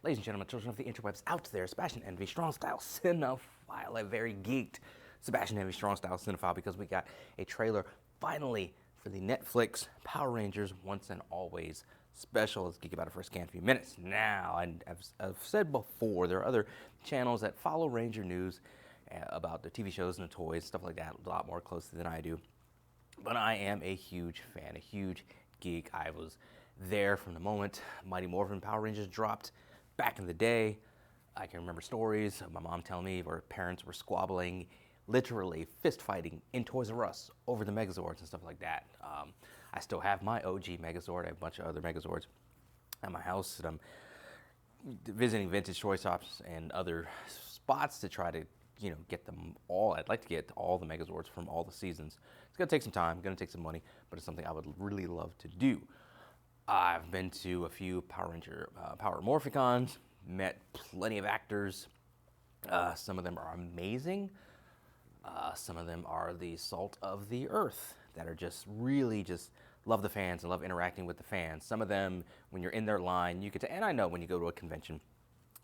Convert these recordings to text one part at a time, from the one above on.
Ladies and gentlemen, children of the interwebs out there, Sebastian Envy, Strong Style Cinephile, a very geeked Sebastian Envy, Strong Style Cinephile, because we got a trailer finally for the Netflix Power Rangers Once and Always special. Let's geek about it for a scant few minutes. Now, I've said before, there are other channels that follow Ranger news about the TV shows and the toys, stuff like that, a lot more closely than I do. But I am a huge fan, a huge geek. I was there from the moment Mighty Morphin Power Rangers dropped back in the day. I can remember stories of my mom telling me where parents were squabbling, literally fist fighting in Toys R Us over the Megazords and stuff like that. I still have my OG Megazord. I have a bunch of other Megazords at my house, and I'm visiting vintage toy shops and other spots to try to, get them all. I'd like to get all the Megazords from all the seasons. It's gonna take some time, gonna take some money, but it's something I would really love to do. I've been to a few Power Ranger Power Morphicons, met plenty of actors. Some of them are amazing. Some of them are the salt of the earth that are just really just love the fans and love interacting with the fans. Some of them, when you're in their line, you get to, and I know when you go to a convention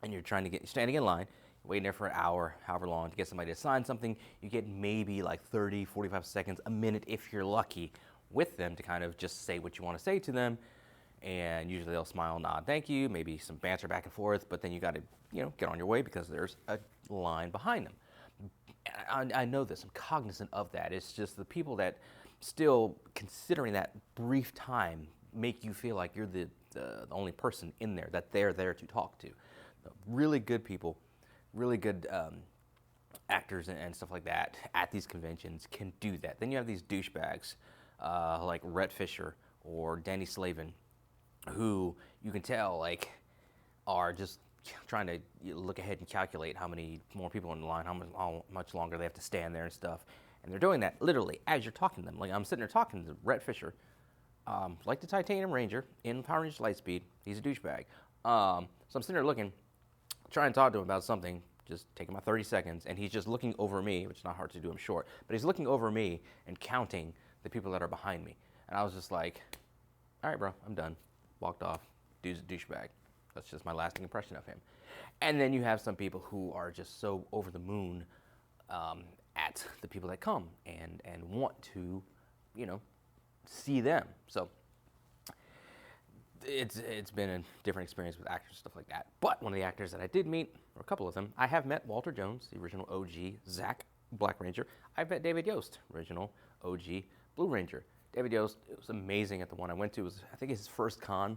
and you're standing in line, waiting there for an hour, however long, to get somebody to sign something, you get maybe like 30, 45 seconds, a minute if you're lucky with them to kind of just say what you want to say to them. And usually they'll smile, nod, thank you, maybe some banter back and forth, but then you got to, get on your way because there's a line behind them. I know this, I'm cognizant of that. It's just the people that still, considering that brief time, make you feel like you're the only person in there, that they're there to talk to. Really good people, really good actors and stuff like that at these conventions can do that. Then you have these douchebags like Rhett Fisher or Danny Slavin, who you can tell are just trying to look ahead and calculate how many more people in the line, how much longer they have to stand there and stuff. And they're doing that literally as you're talking to them. Like I'm sitting there talking to Rhett Fisher, like the Titanium Ranger in Power Rangers Lightspeed. He's a douchebag. So I'm sitting there looking, trying to talk to him about something, just taking my 30 seconds, and he's just looking over me, which is not hard to do, I'm short, but he's looking over me and counting the people that are behind me. And I was just like, all right, bro, I'm done. Walked off. Dude's a douchebag. That's just my lasting impression of him. And then you have some people who are just so over the moon at the people that come and want to, see them. So it's been a different experience with actors and stuff like that. But one of the actors that I did meet, or a couple of them, I have met Walter Jones, the original OG Zach Black Ranger. I've met David Yost, original OG Blue Ranger. David Yost, it was amazing at the one I went to. It was, I think, his first con,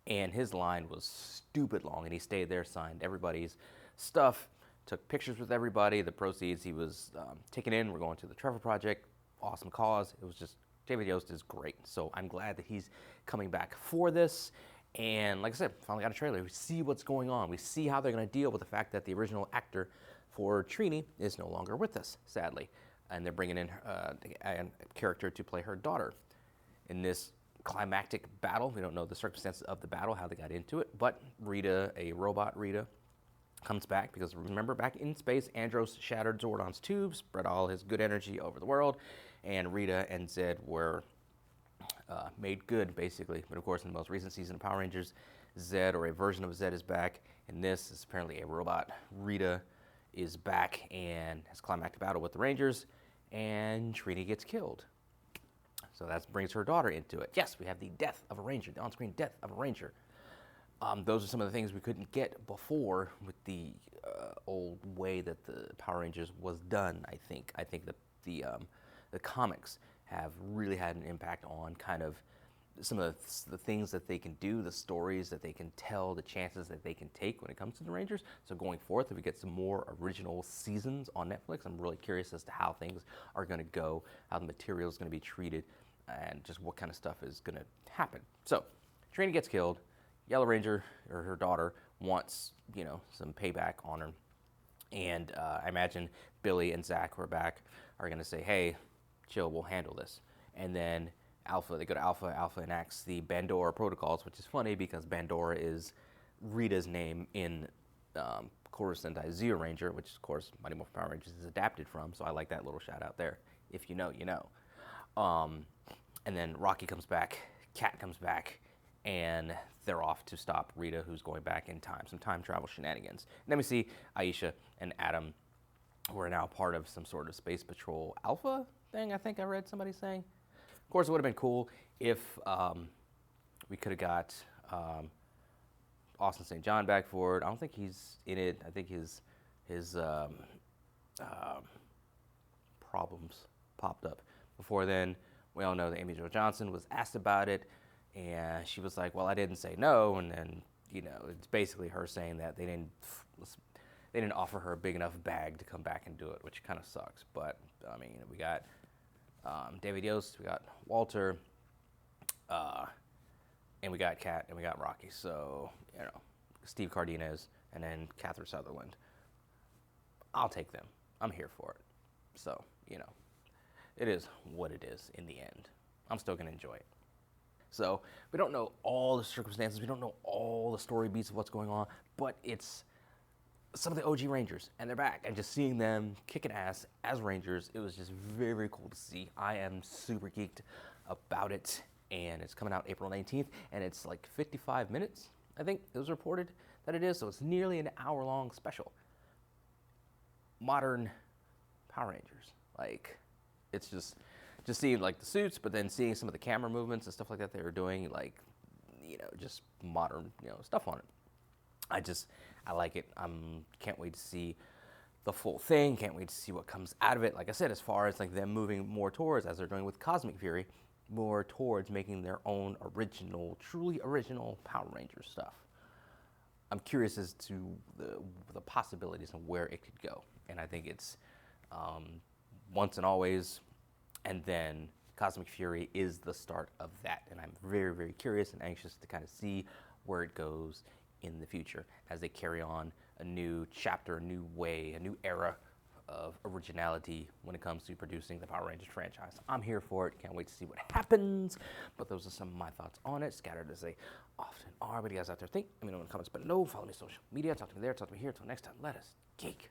and his line was stupid long, and he stayed there, signed everybody's stuff, took pictures with everybody. The proceeds he was taking in were going to the Trevor Project. Awesome cause. It was just, David Yost is great. So I'm glad that he's coming back for this. And like I said, finally got a trailer. We see what's going on. We see how they're going to deal with the fact that the original actor for Trini is no longer with us, sadly. And they're bringing in a character to play her daughter. In this climactic battle, we don't know the circumstances of the battle, how they got into it, but Rita, a robot Rita, comes back because remember, back in space, Andros shattered Zordon's tube, spread all his good energy over the world, and Rita and Zed were made good, basically. But of course, in the most recent season of Power Rangers, Zed, or a version of Zed, is back. And this is apparently a robot. Rita is back and has climactic battle with the Rangers, and Trini gets killed. So that brings her daughter into it. Yes, we have the death of a Ranger, the on-screen death of a Ranger. Those are some of the things we couldn't get before with the old way that the Power Rangers was done, I think. I think that the comics have really had an impact on kind of some of the things that they can do, the stories that they can tell, the chances that they can take when it comes to the Rangers. So going forth, if we get some more original seasons on Netflix, I'm really curious as to how things are going to go, how the material is going to be treated, and just what kind of stuff is going to happen. So Trini gets killed. Yellow Ranger, or her daughter, wants, some payback on her. And I imagine Billy and Zach, who are back, are going to say, hey, chill, we'll handle this. And then they go to Alpha enacts the Bandora protocols, which is funny because Bandora is Rita's name in Chorus Sentai Zeo Ranger, which of course Mighty Morphin Power Rangers is adapted from, so I like that little shout out there. If you know, you know. And then Rocky comes back, Cat comes back, and they're off to stop Rita, who's going back in time, some time travel shenanigans. And then we see Aisha and Adam, who are now part of some sort of Space Patrol Alpha thing, I think I read somebody saying. Of course, it would have been cool if we could have got Austin St. John back for it. I don't think he's in it. I think his problems popped up before then. We all know that Amy Jo Johnson was asked about it, and she was like, well, I didn't say no. And then, you know, it's basically her saying that they didn't offer her a big enough bag to come back and do it, which kind of sucks. But, I mean, we got David Yost, we got Walter, and we got Kat, and we got Rocky. So, you know, Steve Cardenas, and then Catherine Sutherland. I'll take them. I'm here for it. So, you know, it is what it is in the end. I'm still going to enjoy it. So, we don't know all the circumstances. We don't know all the story beats of what's going on, but it's some of the OG Rangers, and they're back. And just seeing them kicking ass as Rangers, it was just very, very cool to see. I am super geeked about it, and it's coming out April 19th, and it's like 55 minutes, I think it was reported that it is, so it's nearly an hour-long special. Modern Power Rangers. Like, it's just seeing like the suits, but then seeing some of the camera movements and stuff like that they were doing, like, you know, just modern, you know, stuff on it. I like it. Can't wait to see the full thing. Can't wait to see what comes out of it. Like I said, as far as like them moving more towards, as they're doing with Cosmic Fury, more towards making their own original, truly original Power Ranger stuff. I'm curious as to the possibilities and where it could go. And I think it's once and always, and then Cosmic Fury is the start of that. And I'm very, very curious and anxious to kind of see where it goes in the future as they carry on a new chapter, a new way, a new era of originality when it comes to producing the Power Rangers franchise. I'm here for it. Can't wait to see what happens. But those are some of my thoughts on it, scattered as they often are. What do you guys out there think? Let me know in the comments below. Follow me on social media. Talk to me there. Talk to me here. Until next time, let us geek.